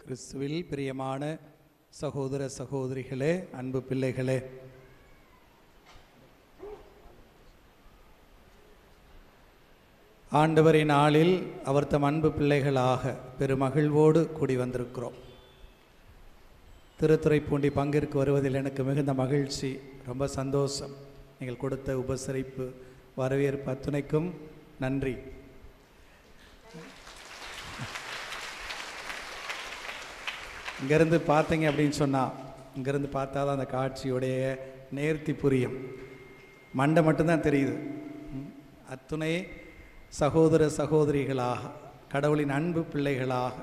கிறிஸ்துவில் பிரியமான சகோதர சகோதரிகளே, அன்பு பிள்ளைகளே, ஆண்டவரின் நாளில் அவர் தம் அன்பு பிள்ளைகளாக பெருமகிழ்வோடு கூடி வந்திருக்கிறோம். திருத்துறைப்பூண்டி பங்கிற்கு வருவதில் எனக்கு மிகுந்த மகிழ்ச்சி, ரொம்ப சந்தோஷம். நீங்கள் கொடுத்த உபசரிப்பு, வரவேற்பு அத்துணைக்கும் நன்றி. இங்கேருந்து பார்த்தீங்க அப்படின்னு சொன்னால், இங்கேருந்து பார்த்தா தான் அந்த காட்சியுடைய நேர்த்தி புரியும். மண்டை மட்டும்தான் தெரியுது. அத்துணை சகோதர சகோதரிகளாக, கடவுளின் அன்பு பிள்ளைகளாக,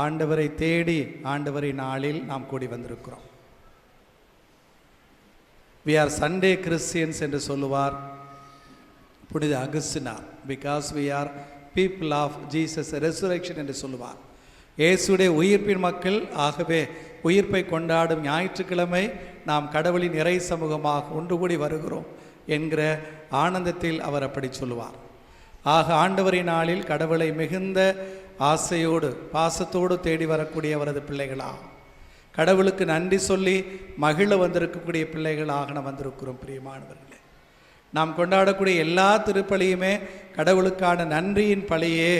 ஆண்டவரை தேடி ஆண்டவரின் நாளில் நாம் கூடி வந்திருக்கிறோம். We are Sunday Christians என்று சொல்லுவார் புனித அகஸ்டினார். Because we are people of Jesus resurrection என்று சொல்லுவார். இயேசுடைய உயிர்ப்பின் மக்கள். ஆகவே உயிர்ப்பை கொண்டாடும் ஞாயிற்றுக்கிழமை நாம் கடவுளின் இறை சமூகமாக ஒன்று கூடி வருகிறோம் என்கிற ஆனந்தத்தில் அவர் அப்படி சொல்லுவார். ஆக ஆண்டவரின் நாளில் கடவுளை மிகுந்த ஆசையோடு பாசத்தோடு தேடி வரக்கூடிய அவரது பிள்ளைகளாக, கடவுளுக்கு நன்றி சொல்லி மகிழ வந்திருக்கக்கூடிய பிள்ளைகளாக நாம் வந்திருக்கிறோம். பிரியமானவர்களே, நாம் கொண்டாடக்கூடிய எல்லா திருப்பலியுமே கடவுளுக்கான நன்றியின் பலியே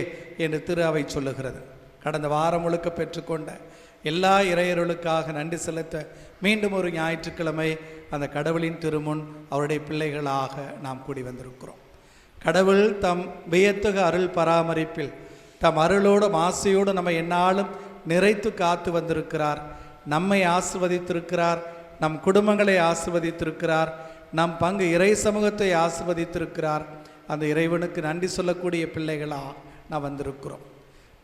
என்று திரு அவை சொல்லுகிறது. கடந்த வாரம் முழுக்க பெற்றுக்கொண்ட எல்லா இறையர்களுக்காக நன்றி செலுத்த மீண்டும் ஒரு ஞாயிற்றுக்கிழமை அந்த கடவுளின் திருமுன் அவருடைய பிள்ளைகளாக நாம் கூடி வந்திருக்கிறோம். கடவுள் தம் வியத்தகு அருள் பராமரிப்பில் தம் அருளோடும் ஆசையோடு நம்ம எந்நாளும் நிறைத்து காத்து வந்திருக்கிறார். நம்மை ஆசிர்வதித்திருக்கிறார், நம் குடும்பங்களை ஆசிர்வதித்திருக்கிறார், நம் பங்கு இறை சமூகத்தை ஆசிர்வதித்திருக்கிறார். அந்த இறைவனுக்கு நன்றி சொல்லக்கூடிய பிள்ளைகளாக நாம் வந்திருக்கிறோம்.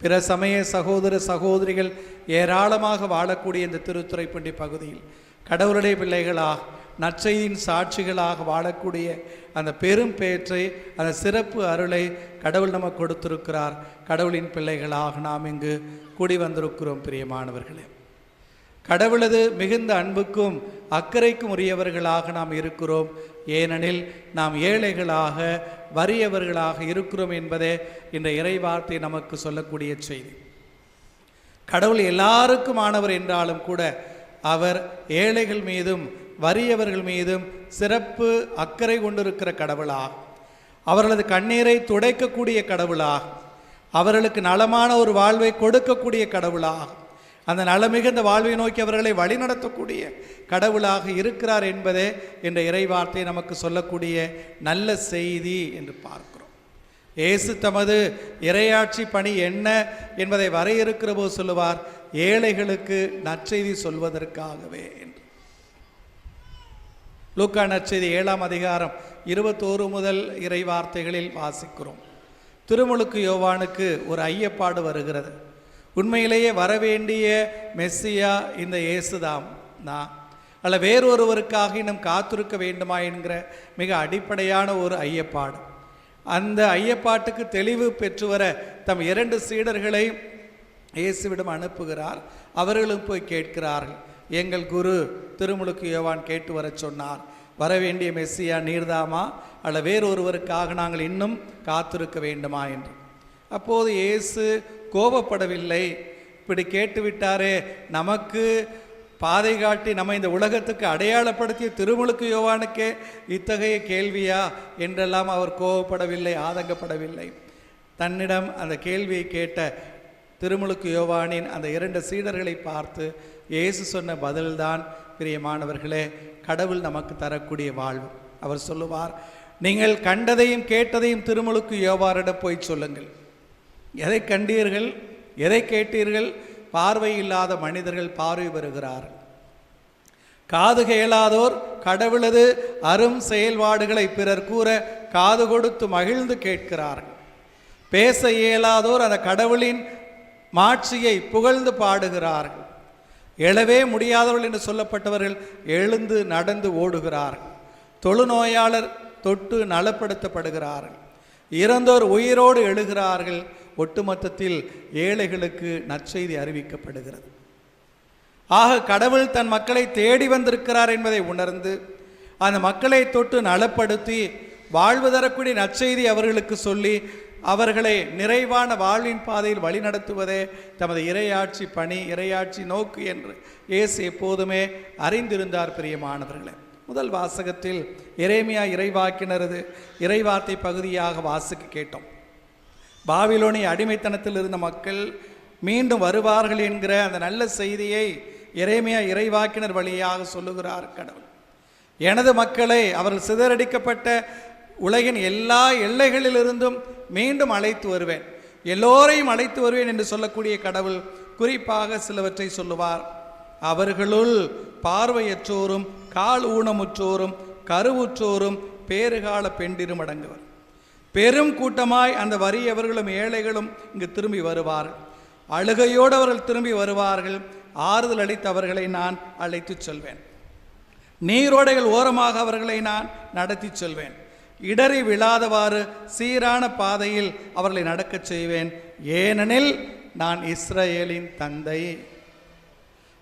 பிற சமய சகோதர சகோதரிகள் ஏராளமாக வாழக்கூடிய இந்த திருத்துறைப்பூண்டி பகுதியில் கடவுளுடைய பிள்ளைகளாக, நற்செய்தியின் சாட்சிகளாக வாழக்கூடிய அந்த பெரும் பேற்றை, அந்த சிறப்பு அருளை கடவுள் நமக்கு கொடுத்திருக்கிறார். கடவுளின் பிள்ளைகளாக நாம் இங்கு கூடி வந்திருக்கிறோம். பிரியமானவர்களே, கடவுளது மிகுந்த அன்புக்கும் அக்கறைக்கும் உரியவர்களாக நாம் இருக்கிறோம். ஏனெனில் நாம் ஏழைகளாக, வறியவர்களாக இருக்கிறோம் என்பதே இந்த இறைவார்த்தை நமக்கு சொல்லக்கூடிய செய்தி. கடவுள் எல்லாருக்கும் ஆனவர் என்றாலும் கூட அவர் ஏழைகள் மீதும் வறியவர்கள் மீதும் சிறப்பு அக்கறை கொண்டிருக்கிற கடவுளாக, அவர்களது கண்ணீரை துடைக்கக்கூடிய கடவுளாக, அவர்களுக்கு நலமான ஒரு வாழ்வை கொடுக்கக்கூடிய கடவுளாக, அந்த நலமிகுந்த வாழ்வை நோக்கி அவர்களை வழிநடத்தக்கூடிய கடவுளாக இருக்கிறார் என்பதே என்ற இறைவார்த்தை நமக்கு சொல்லக்கூடிய நல்ல செய்தி என்று பார்க்கிறோம். இயேசு தமது இறையாட்சி பணி என்ன என்பதை வரையறுக்கிற போது சொல்லுவார், ஏழைகளுக்கு நற்செய்தி சொல்வதற்காகவே என்று. லூக்கா நற்செய்தி 7ஆம் அதிகாரம் 21 முதல் இறைவார்த்தைகளில் வாசிக்கிறோம். திருமுழுக்கு யோவானுக்கு ஒரு ஐயப்பாடு வருகிறது. உண்மையிலேயே வரவேண்டிய மெஸ்ஸியா இந்த இயேசுதாம் தான், அல்ல வேறொருவருக்காக இன்னும் காத்திருக்க வேண்டுமா என்கிற மிக அடிப்படையான ஒரு ஐயப்பாடு. அந்த ஐயப்பாட்டுக்கு தெளிவு பெற்று வர தம் 2 சீடர்களை இயேசுவிடம் அனுப்புகிறார். அவர்களும் போய் கேட்கிறார்கள், எங்கள் குரு திருமுழுக்கு யோவான் கேட்டு வர சொன்னார், வரவேண்டிய மெஸ்ஸியா நீர்தாமா, அல்ல வேறொருவருக்காக நாங்கள் இன்னும் காத்திருக்க வேண்டுமா என்று. அப்போது இயேசு கோபப்படவில்லை. இப்படி கேட்டுவிட்டாரே, நமக்கு பாதை காட்டி நம்ம இந்த உலகத்துக்கு அடையாளப்படுத்திய திருமுழுக்கு யோவானுக்கே இத்தகைய கேள்வியா என்றெல்லாம் அவர் கோபப்படவில்லை, ஆதங்கப்படவில்லை. தன்னிடம் அந்த கேள்வியை கேட்ட திருமுழுக்கு யோவானின் அந்த 2 சீடர்களை பார்த்து இயேசு சொன்ன பதில்தான், பிரியமானவர்களே, கடவுள் நமக்கு தரக்கூடிய வாழ்வு. அவர் சொல்லுவார், நீங்கள் கண்டதையும் கேட்டதையும் திருமுழுக்கு யோவானிடம் போய் சொல்லுங்கள். எதை கண்டீர்கள், எதை கேட்டீர்கள்? பார்வை இல்லாத மனிதர்கள் பார்வை பெறுகிறார்கள், காது கேளாதோர் கடவுளது அரும் செயல்பாடுகளை பிறர் கூற காது கொடுத்து மகிழ்ந்து கேட்கிறார்கள், பேச இயலாதோர் அந்த கடவுளின் மாட்சியை புகழ்ந்து பாடுகிறார்கள், எழவே முடியாதவர்கள் என்று சொல்லப்பட்டவர்கள் எழுந்து நடந்து ஓடுகிறார்கள், தொழுநோயாளர் தொட்டு நலப்படுத்தப்படுகிறார்கள், இறந்தோர் உயிரோடு எழுகிறார்கள். ஒட்டுமொத்தத்தில் ஏழைகளுக்கு நற்செய்தி அறிவிக்கப்படுகிறது. ஆக கடவுள் தன் மக்களை தேடி வந்திருக்கிறார் என்பதை உணர்ந்து அந்த மக்களை தொட்டு நலப்படுத்தி வாழ்வு தரக்கூடிய நற்செய்தி அவர்களுக்கு சொல்லி அவர்களை நிறைவான வாழ்வின் பாதையில் வழிநடத்துவதே தமது இறையாட்சி பணி, இறையாட்சி நோக்கு என்று இயேசு எப்போதுமே அறிந்திருந்தார். பிரியமானவர்களே, முதல் வாசகத்தில் எரேமியா இறைவாக்கினரது இறைவார்த்தை பகுதியாக வாசிக்க கேட்டோம். பாபிலோனிய அடிமைத்தனத்தில் இருந்த மக்கள் மீண்டும் வருவார்கள் என்கிற அந்த நல்ல செய்தியை எரேமியா இறைவாக்கினர் வழியாக சொல்லுகிறார் கடவுள். எனது மக்களை அவர்கள் சிதறடிக்கப்பட்ட உலகின் எல்லா எல்லைகளிலிருந்தும் மீண்டும் அழைத்து வருவேன், எல்லோரையும் அழைத்து வருவேன் என்று சொல்லக்கூடிய கடவுள் குறிப்பாக சிலவற்றை சொல்லுவார். அவர்களுள் பார்வையற்றோரும் கால் ஊனமுற்றோரும் கருவுற்றோரும் பேறுகால பெண்டிரும் அடங்குவர். பெரும் கூட்டமாய் அந்த வறியவர்களும் ஏழைகளும் இங்கு திரும்பி வருவார்கள். அழுகையோடு அவர்கள் திரும்பி வருவார்கள். ஆறுதல் அளித்து அவர்களை நான் அழைத்து செல்வேன். நீரோடைகள் ஓரமாக அவர்களை நான் நடத்தி செல்வேன். இடறி விழாதவாறு சீரான பாதையில் அவர்களை நடக்கச் செய்வேன். ஏனெனில் நான் இஸ்ரவேலின் தந்தை,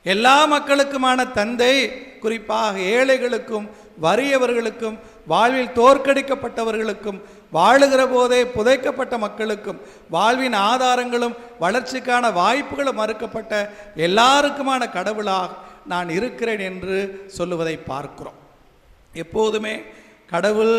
எல்லா மக்களுக்குமான தந்தை. குறிப்பாக ஏழைகளுக்கும் வறியவர்களுக்கும் வாழ்வில் தோற்கடிக்கப்பட்டவர்களுக்கும் வாழுகிற போதே புதைக்கப்பட்ட மக்களுக்கும் வாழ்வின் ஆதாரங்களும் வளர்ச்சிக்கான வாய்ப்புகளும் மறுக்கப்பட்ட எல்லாருக்குமான கடவுளாக நான் இருக்கிறேன் என்று சொல்லுவதை பார்க்கிறோம். எப்போதுமே கடவுள்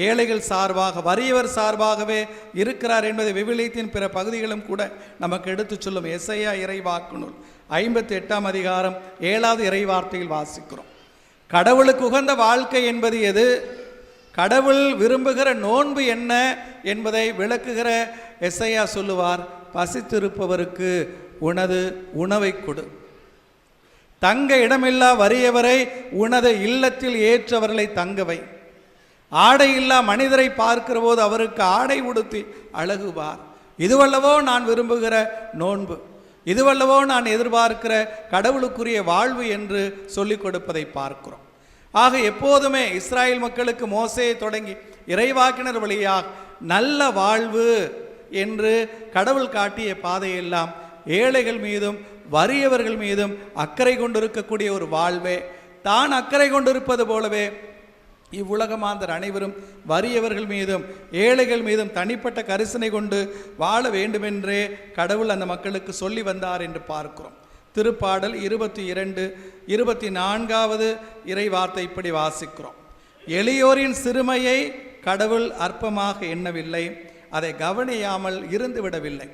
ஏழைகள் சார்பாக, வறியவர் சார்பாகவே இருக்கிறார் என்பதை விவிலியத்தின் பிற பகுதிகளும் கூட நமக்கு எடுத்து சொல்லும். எசையா இறைவாக்குநூல் 58ஆம் அதிகாரம் 7வது இறைவார்த்தையில் வாசிக்கிறோம். கடவுளுக்கு உகந்த வாழ்க்கை என்பது எது, கடவுள் விரும்புகிற நோன்பு என்ன என்பதை விளக்குகிற எசையா சொல்லுவார். பசித்திருப்பவருக்கு உனது உணவை கொடு, தங்க இடமில்லா வறியவரை உனது இல்லத்தில் ஏற்றவர்களை தங்கவை, ஆடையில்லா மனிதரை பார்க்கிற போது அவருக்கு ஆடை உடுத்தி அழகுவார். இதுவல்லவோ நான் விரும்புகிற நோன்பு, இதுவல்லவோ நான் எதிர்பார்க்கிற கடவுளுக்குரிய வாழ்வு என்று சொல்லிக் கொடுப்பதை பார்க்கிறோம். ஆக எப்போதுமே இஸ்ராயேல் மக்களுக்கு மோசேயை தொடங்கி இறைவாக்கினர் வழியாக நல்ல வாழ்வு என்று கடவுள் காட்டிய பாதையெல்லாம் ஏழைகள் மீதும் வறியவர்கள் மீதும் அக்கறை கொண்டிருக்கக்கூடிய ஒரு வாழ்வே. தான் அக்கறை கொண்டிருப்பது போலவே இவ்வுலகமாந்தர் அனைவரும் வறியவர்கள் மீதும் ஏழைகள் மீதும் தனிப்பட்ட கரிசனை கொண்டு வாழ வேண்டுமென்றே கடவுள் அந்த மக்களுக்கு சொல்லி வந்தார் என்று பார்க்கிறோம். திருப்பாடல் 22-24வது இறை வார்த்தை இப்படி வாசிக்கிறோம். எளியோரின் சிறுமையை கடவுள் அற்பமாக எண்ணவில்லை, அதை கவனியாமல் இருந்து விடவில்லை.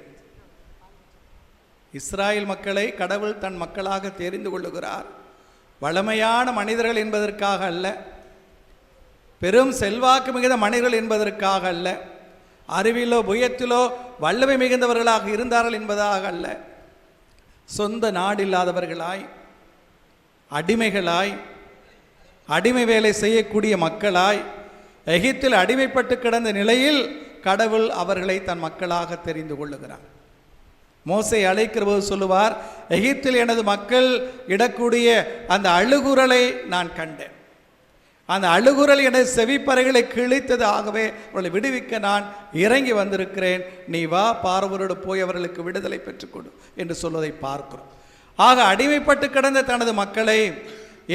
இஸ்ராயேல் மக்களை கடவுள் தன் மக்களாக தெரிந்து கொள்ளுகிறார். வளமையான மனிதர்கள் என்பதற்காக அல்ல, பெரும் செல்வாக்கு மிகுந்த மனிதர்கள் என்பதற்காக அல்ல, அறிவிலோ புயத்திலோ வல்லமை மிகுந்தவர்களாக இருந்தார்கள் என்பதாக அல்ல, சொந்த நாடில்லாதவர்களாய், அடிமைகளாய், அடிமை வேலை செய்யக்கூடிய மக்களாய், எகிப்தில் அடிமைப்பட்டு கிடந்த நிலையில் கடவுள் அவர்களை தன் மக்களாக தெரிந்து கொள்ளுகிறார். மோசே அழைக்கிற போது சொல்லுவார், எகிப்தில் எனது மக்கள் இடக்கூடிய அந்த அழுகுரலை நான் கண்டேன், அந்த அழுகுரல் எனது செவிப்பறைகளை கிழித்தது, ஆகவே அவர்களை விடுவிக்க நான் இறங்கி வந்திருக்கிறேன், நீ வா பார்வோரோடு போய் அவர்களுக்கு விடுதலை பெற்றுக்கொடு என்று சொல்வதை பார்க்கிறோம். ஆக அடிமைப்பட்டு கிடந்த தனது மக்களை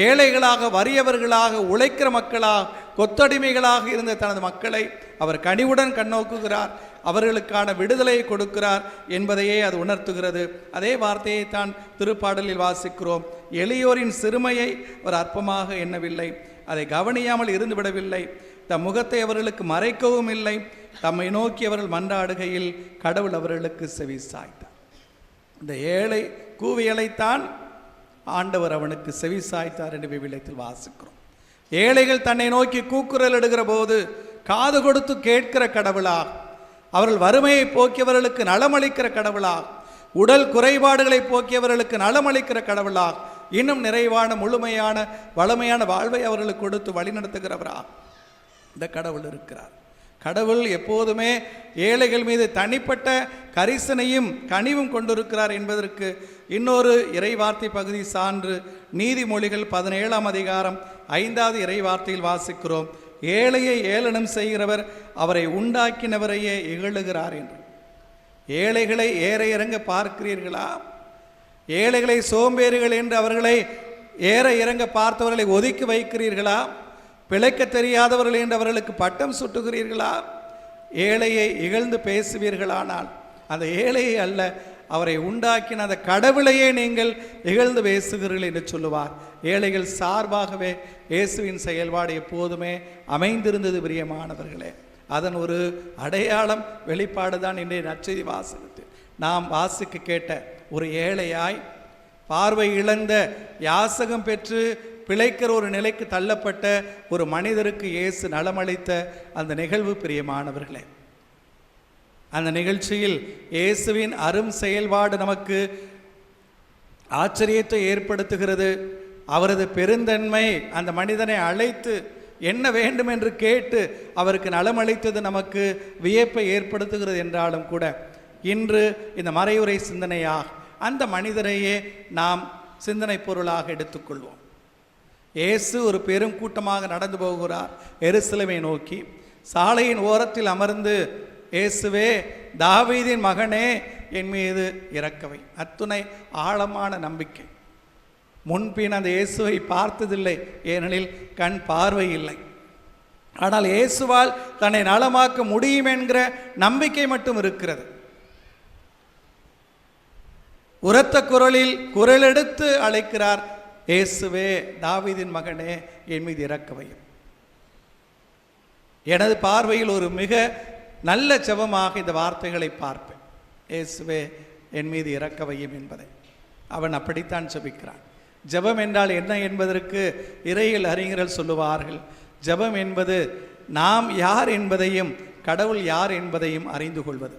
ஏழைகளாக, வறியவர்களாக, உழைக்கிற மக்களாக, கொத்தடிமைகளாக இருந்த தனது மக்களை அவர் கனிவுடன் கண்ணோக்குகிறார், அவர்களுக்கான விடுதலையை கொடுக்கிறார் என்பதையே அது உணர்த்துகிறது. அதே வார்த்தையை தான் திருப்பாடலில் வாசிக்கிறோம். எளியோரின் சிறுமையை ஒரு அற்பமாக எண்ணவில்லை, அதை கவனியாமல் இருந்து விடவில்லை, தம் முகத்தை அவர்களுக்கு மறைக்கவும் இல்லை, தம்மை நோக்கி அவர்கள் மன்றாடுகையில் கடவுள் அவர்களுக்கு செவி சாய்த்தார். இந்த ஏழை கூவியலைத்தான் ஆண்டவர் அவனுக்கு செவி சாய்த்தார் என்று விவிலியத்தில் வாசிக்கிறோம். ஏழைகள் தன்னை நோக்கி கூக்குரல் இடுகிற போது காது கொடுத்து கேட்கிற கடவுளாக, அவர்கள் வறுமையை போக்கியவர்களுக்கு நலமளிக்கிற கடவுளாக, உடல் குறைபாடுகளை போக்கியவர்களுக்கு நலமளிக்கிற கடவுளாக, இன்னும் நிறைவான முழுமையான வளமையான வாழ்வை அவர்களுக்கு கொடுத்து வழிநடத்துகிறவராக இந்த கடவுள் இருக்கிறார். கடவுள் எப்போதுமே ஏழைகள் மீது தனிப்பட்ட கரிசனையும் கனிவும் கொண்டிருக்கிறார் என்பதற்கு இன்னொரு இறைவார்த்தை பகுதி சான்று. நீதிமொழிகள் 17ஆம் அதிகாரம் 5வது இறைவார்த்தையில் வாசிக்கிறோம். ஏழையை ஏளனம் செய்கிறவர் அவரை உண்டாக்கினவரையே இகழுகிறார் என்று. ஏழைகளை ஏற இறங்க பார்க்கிறீர்களா? ஏழைகளை சோம்பேறிகள் என்று அவர்களை ஏற இறங்க பார்த்தவர்களை ஒதுக்கி வைக்கிறீர்களா? பிழைக்க தெரியாதவர்கள் என்று அவர்களுக்கு பட்டம் சுட்டுகிறீர்களா? ஏழையை இகழ்ந்து பேசுவீர்களானால் அந்த ஏழையை அல்ல, அவரை உண்டாக்கின அந்த கடவுளையே நீங்கள் இகழ்ந்து பேசுகிறீர்கள் என்று சொல்லுவார். ஏழைகள் சார்பாகவே இயேசுவின் செயல்பாடு எப்போதுமே அமைந்திருந்தது பிரியமானவர்களே. அதன் ஒரு அடையாளம் வெளிப்பாடு தான் இன்றைய நற்செய்தி வாசகத்தில் நாம் வாசிக்க கேட்ட ஒரு ஏழையாய் பார்வை இழந்த யாசகம் பெற்று பிழைக்கிற ஒரு நிலைக்கு தள்ளப்பட்ட ஒரு மனிதருக்கு இயேசு நலமளித்த அந்த நிகழ்வு பிரியமானவர்களே. அந்த நிகழ்ச்சியில் இயேசுவின் அரும் செயல்பாடு நமக்கு ஆச்சரியத்தை ஏற்படுத்துகிறது. அவரது பெருந்தன்மை அந்த மனிதனை அழைத்து என்ன வேண்டும் என்று கேட்டு அவருக்கு நலமளித்தது நமக்கு வியப்பை ஏற்படுத்துகிறது என்றாலும் கூட இன்று இந்த மறையுரை சிந்தனையாக அந்த மனிதரையே நாம் சிந்தனை பொருளாக எடுத்துக்கொள்வோம். இயேசு ஒரு பெரும் கூட்டமாக நடந்து போகிறார் எருசலேமை நோக்கி. சாலையின் ஓரத்தில் அமர்ந்து, இயேசுவே தாவீதின் மகனே என் மீது இரக்கவை. அத்துணை ஆழமான நம்பிக்கை. முன்பின் அந்த இயேசுவை பார்த்ததில்லை, ஏனெனில் கண் பார்வை இல்லை. ஆனால் இயேசுவால் தன்னை நலமாக்க முடியும் என்கிற நம்பிக்கை மட்டும் இருக்கிறது. உரத்த குரலில் குரலெடுத்து அழைக்கிறார், இயேசுவே தாவீதின் மகனே என் மீது இரக்கவையும். எனது பார்வையில் ஒரு மிக நல்ல ஜெபமாக இந்த வார்த்தைகளை பார்ப்பேன், இயேசுவே என் மீது இரக்கவையும் என்பதை. அவன் அப்படித்தான் ஜெபிக்கிறான். ஜெபம் என்றால் என்ன என்பதற்கு இறையியல் அறிஞர்கள் சொல்லுவார்கள், ஜெபம் என்பது நாம் யார் என்பதையும் கடவுள் யார் என்பதையும் அறிந்து கொள்வது.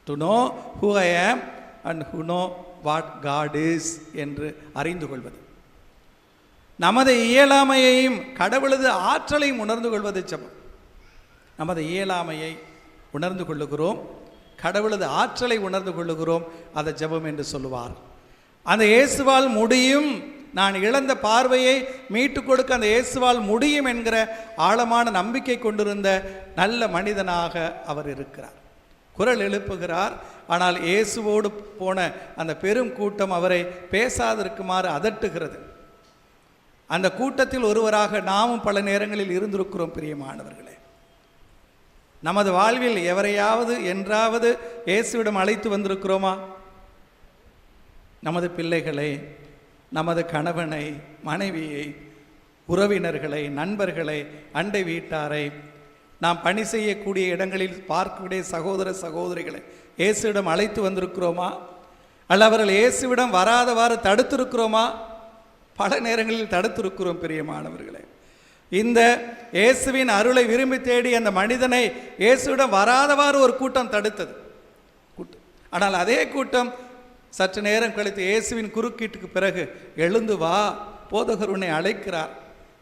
To know who I am and who know what God is என்று அறிந்து கொள்வது. நமது இயலாமையையும் கடவுளது ஆற்றலையும் உணர்ந்து கொள்வது ஜெபம். நமது இயலாமையை உணர்ந்து கொள்ளுகிறோம், கடவுளது ஆற்றலை உணர்ந்து கொள்ளுகிறோம், அதை ஜெபம் என்று சொல்லுவார். அந்த இயேசுவால் முடியும், நான் இழந்த பார்வையை மீட்டு கொடுக்க அந்த இயேசுவால் முடியும் என்கிற ஆழமான நம்பிக்கை கொண்டிருந்த நல்ல மனிதனாக அவர் இருக்கிறார். குரல் எழுப்புகிறார். ஆனால் இயேசுவோடு போன அந்த பெரும் கூட்டம் அவரை பேசாதிருக்குமாறு அதட்டுகிறது. அந்த கூட்டத்தில் ஒருவராக நாமும் பல நேரங்களில் இருந்திருக்கிறோம் பிரியமானவர்களே. நமது வாழ்வில் எவரையாவது என்றாவது இயேசுவிடம் அழைத்து வந்திருக்கிறோமா? நமது பிள்ளைகளை, நமது கணவனை, மனைவியை, உறவினர்களை, நண்பர்களை, அண்டை வீட்டாரை, நாம் பணி செய்யக்கூடிய இடங்களில் பார்க்கக்கூடிய சகோதர சகோதரிகளை இயேசுவிடம் அழைத்து வந்திருக்கிறோமா? அல்ல அவர்கள் இயேசுவிடம் வராதவாறு தடுத்திருக்கிறோமா? பல நேரங்களில் தடுத்திருக்கிறோம் பிரியமானவர்களே. இந்த இயேசுவின் அருளை விரும்பி தேடி அந்த மனிதனை இயேசுவிடம் வராதவாறு ஒரு கூட்டம் தடுத்தது. ஆனால் அதே கூட்டம் சற்று நேரம் கழித்து இயேசுவின் குறுக்கீட்டுக்கு பிறகு, எழுந்து வா, போதகர் உன்னை அழைக்கிறார்,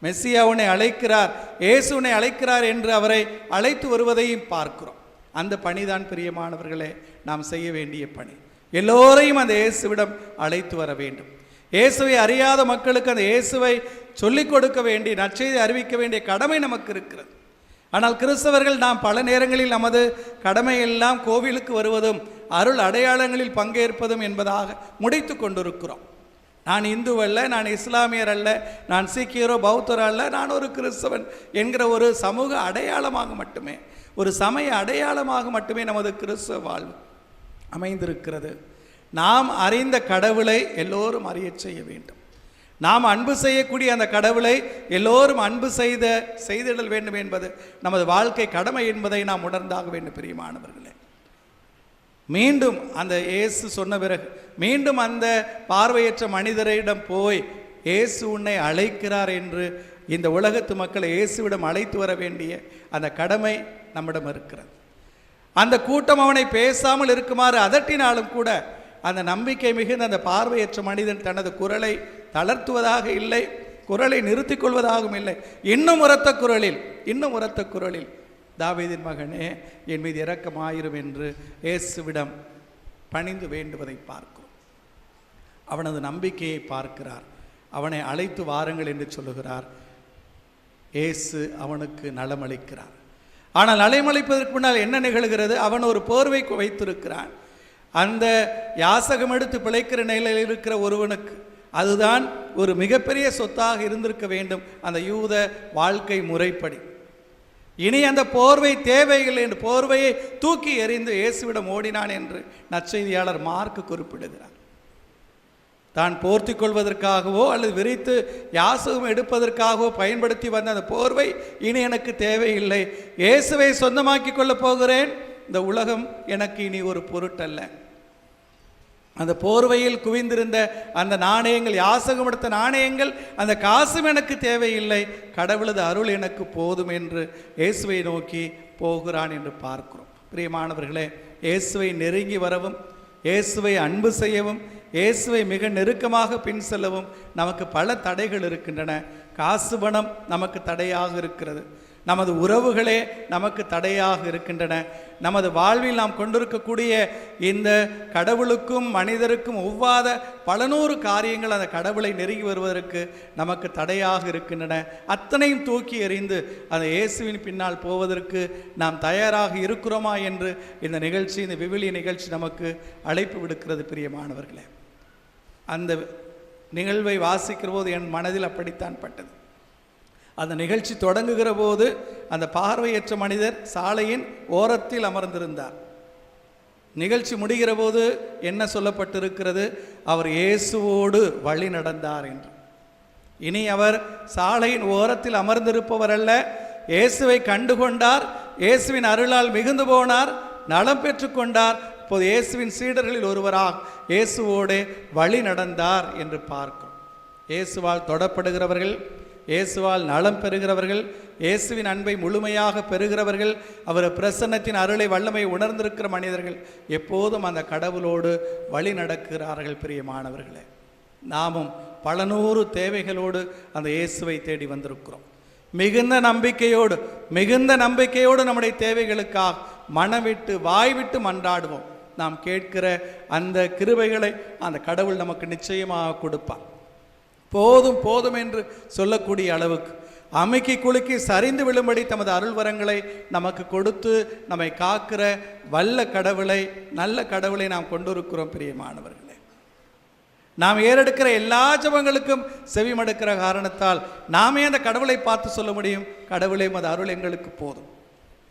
மெஸ்ஸியா உன்னை அழைக்கிறார், இயேசு உன்னை அழைக்கிறார் என்று அவரை அழைத்து வருவதையும் பார்க்கிறோம். அந்த பணிதான் பிரியமானவர்களே நாம் செய்ய வேண்டிய பணி. எல்லோரையும் அந்த இயேசுவிடம் அழைத்து வர வேண்டும். இயேசுவை அறியாத மக்களுக்கு அந்த இயேசுவை சொல்லிக் கொடுக்க வேண்டிய, நற்செய்தி அறிவிக்க வேண்டிய கடமை நமக்கு இருக்கிறது. ஆனால் கிறிஸ்தவர்கள் நாம் பல நேரங்களில் நமது கடமையெல்லாம் கோவிலுக்கு வருவதும் அருள் அடையாளங்களில் பங்கேற்பதும் என்பதாக முடித்து கொண்டிருக்கிறோம். நான் இந்து அல்ல, நான் இஸ்லாமியர் அல்ல, நான் சீக்கியரோ பௌத்தரோ அல்ல, நான் ஒரு கிறிஸ்தவன் என்கிற ஒரு சமூக அடையாளமாக மட்டுமே, ஒரு சமய அடையாளமாக மட்டுமே நமது கிறிஸ்தவ வாழ்வு அமைந்திருக்கிறது. நாம் அறிந்த கடவுளை எல்லோரும் அறிய செய்ய வேண்டும். நாம் அன்பு செய்யக்கூடிய அந்த கடவுளை எல்லோரும் அன்பு செய்திடல் வேண்டும் என்பது நமது வாழ்க்கை கடமை என்பதை நாம் உணர்ந்தாக வேண்டும் பிரியமானவர்களே. மீண்டும் அந்த இயேசு சொன்ன பிறகு மீண்டும் அந்த பார்வையற்ற மனிதரிடம் போய் இயேசு உன்னை அழைக்கிறார் என்று இந்த உலகத்து மக்களை இயேசுவிடம் அழைத்து வர வேண்டிய அந்த கடமை நம்மிடம் இருக்கிறது. அந்த கூட்டம் அவனை பேசாமல் இருக்குமாறு அதட்டினாலும் கூட அந்த நம்பிக்கை மிகுந்த அந்த பார்வையற்ற மனிதன் தனது குரலை தளர்த்துவதாக இல்லை, குரலை நிறுத்திக் கொள்வதாகவும் இல்லை. இன்னும் உரத்த குரலில் தாவீதின் மகனே என் மீது இரக்கமாயிரும் என்று இயேசுவிடம் பணிந்து வேண்டுவதை பார்க்கிறோம். அவனது நம்பிக்கையை பார்க்கிறார். அவனை அழைத்து வாருங்கள் என்று சொல்லுகிறார். இயேசு அவனுக்கு நலமளிக்கிறார். ஆனால் நலமளிப்பதற்கு முன்னால் என்ன நிகழ்கிறது? அவன் ஒரு போர்வை வைத்திருக்கிறான். அந்த யாசகம் எடுத்து பிழைக்கிற நிலையில் இருக்கிற ஒருவனுக்கு அதுதான் ஒரு மிகப்பெரிய சொத்தாக இருந்திருக்க வேண்டும். அந்த யூத வாழ்க்கை முறைப்படி இனி அந்த போர்வை தேவையில்லை என்று போர்வையை தூக்கி எறிந்து இயேசுவிடம் ஓடினான் என்று நற்செய்தியாளர் மார்க் குறிப்பிடுகிறார். தான் போர்த்தி கொள்வதற்காகவோ அல்லது விரித்து யாசகம் எடுப்பதற்காகவோ பயன்படுத்தி வந்த அந்த போர்வை இனி எனக்கு தேவையில்லை, இயேசுவை சொந்தமாக்கி கொள்ளப் போகிறேன், இந்த உலகம் எனக்கு இனி ஒரு பொருட்டல்ல. அந்த போர்வையில் குவிந்திருந்த அந்த நாணயங்கள், யாசகம் எடுத்த நாணயங்கள், அந்த காசும் எனக்கு தேவையில்லை, கடவுளது அருள் எனக்கு போதும் என்று இயேசுவை நோக்கி போகிறான் என்று பார்க்கிறோம். பிரியமானவர்களே, இயேசுவை நெருங்கி வரவும், இயேசுவை அன்பு செய்யவும், இயேசுவை மிக நெருக்கமாக பின் செல்லவும் நமக்கு பல தடைகள் இருக்கின்றன. காசு பணம் நமக்கு தடையாக இருக்கிறது, நமது உறவுகளே நமக்கு தடையாக இருக்கின்றன, நமது வாழ்வில் நாம் கொண்டிருக்கக்கூடிய இந்த கடவுளுக்கும் மனிதருக்கும் ஒவ்வாத பல நூறு காரியங்கள் அந்த கடவுளை நெருங்கி வருவதற்கு நமக்கு தடையாக இருக்கின்றன. அத்தனையும் தூக்கி எறிந்து அந்த இயேசுவின் பின்னால் போவதற்கு நாம் தயாராக இருக்கிறோமா என்று இந்த நிகழ்ச்சி, இந்த விவிலிய நிகழ்ச்சி நமக்கு அழைப்பு விடுக்கிறது. பிரியமானவர்களே, அந்த நிகழ்வை வாசிக்கிற போது என் மனதில் அப்படித்தான் பட்டது. அந்த நிகழ்ச்சி தொடங்குகிற போது அந்த பார்வையற்ற மனிதர் சாலையின் ஓரத்தில் அமர்ந்திருந்தார். நிகழ்ச்சி முடிகிற போது என்ன சொல்லப்பட்டிருக்கிறது? அவர் இயேசுவோடு வழி நடந்தார் என்று. இனி அவர் சாலையின் ஓரத்தில் அமர்ந்திருப்பவர் அல்ல, இயேசுவை கண்டுகொண்டார், இயேசுவின் அருளால் மிகுந்து போனார், நலம் பெற்று கொண்டார். இப்போது இயேசுவின் சீடர்களில் ஒருவராக இயேசுவோடு வழி நடந்தார் என்று பார்க்கிறோம். இயேசுவால் தொடப்படுகிறவர்கள், இயேசுவால் நலம் பெறுகிறவர்கள், இயேசுவின் அன்பை முழுமையாக பெறுகிறவர்கள், அவர் பிரசன்னத்தின் அருளை வல்லமை உணர்ந்திருக்கிற மனிதர்கள் எப்போதும் அந்த கடவுளோடு வழி நடக்கிறார்கள். பிரியமானவர்களே, நாமும் பல நூறு தேவைகளோடு அந்த இயேசுவை தேடி வந்திருக்கிறோம். மிகுந்த நம்பிக்கையோடு நம்முடைய தேவைகளுக்காக மனவிட்டு வாய்விட்டு மன்றாடுவோம். நாம் கேட்கிற அந்த கிருபைகளை அந்த கடவுள் நமக்கு நிச்சயமாக கொடுப்பார். போதும் போதும் என்று சொல்லக்கூடிய அளவுக்கு அமுக்கி குலுக்கி சரிந்து விழும்படி தமது அருள் வரங்களை நமக்கு கொடுத்து நம்மை காக்கிற வல்ல கடவுளை, நல்ல கடவுளை நாம் கொண்டிருக்கிறோம். பிரியமானவர்களே, நாம் ஏறெடுக்கிற எல்லா ஜெபங்களுக்கும் செவிமடுக்கிற காரணத்தால் நாமே அந்த கடவுளை பார்த்து சொல்ல முடியும், கடவுளே மது அருள் எங்களுக்கு போதும்,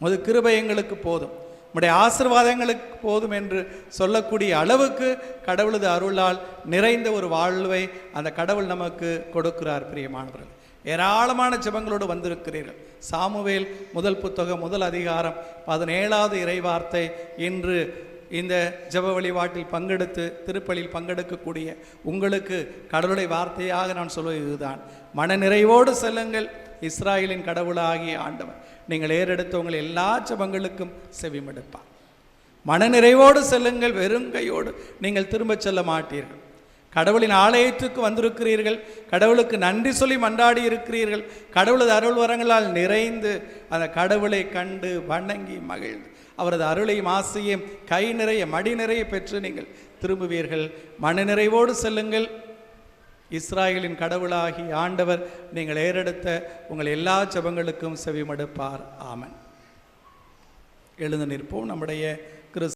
மது கிருபை எங்களுக்கு போதும், உம்முடைய ஆசீர்வாதங்களுக்கு போதும் என்று சொல்லக்கூடிய அளவுக்கு கடவுளது அருளால் நிறைந்த ஒரு வாழ்வை அந்த கடவுள் நமக்கு கொடுக்கிறார். பிரியமானவர்கள், ஏராளமான ஜெபங்களோடு வந்திருக்கிறீர்கள். சாமுவேல் முதல் புத்தகம் 1 அதிகாரம் 17வது இறைவார்த்தை இன்று இந்த ஜெப வழிபாட்டில் பங்கெடுத்து திருப்பலியில் பங்கெடுக்கக்கூடிய உங்களுக்கு கடவுளுடைய வார்த்தையாக நான் சொல்வது இதுதான்: மன நிறைவோடு செல்லுங்கள், இஸ்ராயலின் கடவுளாகிய ஆண்டவர் நீங்கள் ஏறெடுத்த உங்கள் எல்லா ஜெபங்களுக்கும் செவிமடுப்பார். மன நிறைவோடு செல்லுங்கள், வெறுங்கையோடு நீங்கள் திரும்ப செல்ல மாட்டீர்கள். கடவுளின் ஆலயத்துக்கு வந்திருக்கிறீர்கள், கடவுளுக்கு நன்றி சொல்லி மன்றாடி இருக்கிறீர்கள், கடவுளது அருள் வரங்களால் நிறைந்து அந்த கடவுளை கண்டு வணங்கி மகிழ்ந்து அவரது அருளையும் ஆசையும் கை நிறைய மடி நிறைய பெற்று நீங்கள் திரும்புவீர்கள். மன நிறைவோடு செல்லுங்கள், இஸ்ராயலின் கடவுளாகி ஆண்டவர் நீங்கள் ஏறெடுத்த உங்கள் எல்லா ஜெபங்களுக்கும் செவிமடுப்பார். ஆமென். எழுந்து நிற்போம். நம்முடைய